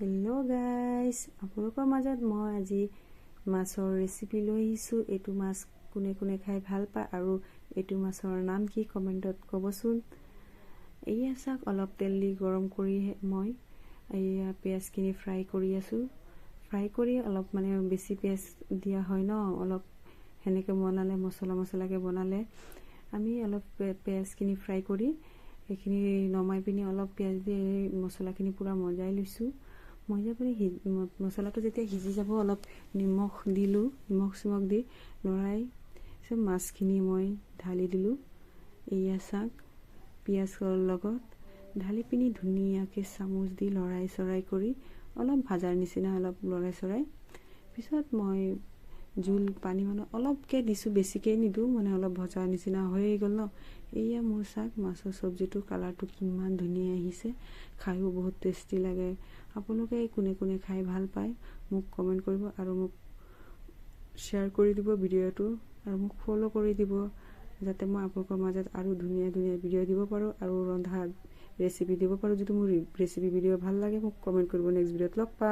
Hello' guys, আপোনালোকৰ মাজত মই আজি মাছৰ ৰেচিপি লৈ আহিছোঁ। এইটো মাছ কোনে কোনে খাই ভাল পায় আৰু এইটো মাছৰ নাম কি কমেণ্টত ক'বচোন। এয়া চাওক, অলপ তেল দি গৰম কৰি মই এয়া পিঁয়াজখিনি ফ্ৰাই কৰি আছোঁ। ফ্ৰাই কৰি অলপ বেছি পিঁয়াজ দিয়া হয় ন, অলপ সেনেকৈ বনালে মছলাকৈ বনালে আমি অলপ পিঁয়াজখিনি ফ্ৰাই কৰি সেইখিনি নমাই পিনি অলপ পিঁয়াজ দি মছলাখিনি পূৰা মজাই লৈছোঁ। মজাই পিনি মছলাটো যেতিয়া সিজি যাব অলপ নিমখ দিলোঁ, নিমখ চিমখ দি লৰাই চব মাছখিনি মই ঢালি দিলোঁ। এয়া চাওক, পিঁয়াজৰ লগত ঢালি পিনি ধুনীয়াকৈ চামুচ দি লৰাই চৰাই কৰি অলপ ভাজাৰ নিচিনা অলপ লৰাই চৰাই পিছত মই জোল পানী অলপকৈ দিছোঁ, বেছিকৈ নিদিওঁ, অলপ ভজাৰ নিচিনা হৈ গ'ল ন। এয়া মোৰ চাওক, মাছৰ চব্জিটো কালাৰটো কিমান ধুনীয়া আহিছে, খায়ো বহুত টেষ্টি লাগে। আপোনালোকে কোনে কোনে খাই ভাল পায় মোক কমেণ্ট কৰিব আৰু মোক শ্বেয়াৰ কৰি দিব ভিডিঅ'টো, আৰু মোক ফ'ল' কৰি দিব, যাতে মই আপোনালোকৰ মাজত আৰু ধুনীয়া ধুনীয়া ভিডিঅ' দিব পাৰোঁ আৰু ৰন্ধা ৰেচিপি দিব পাৰোঁ। যদি মোৰ ৰেচিপি ভিডিঅ' ভাল লাগে মোক কমেণ্ট কৰিব। নেক্সট ভিডিঅ'ত লগ পাম।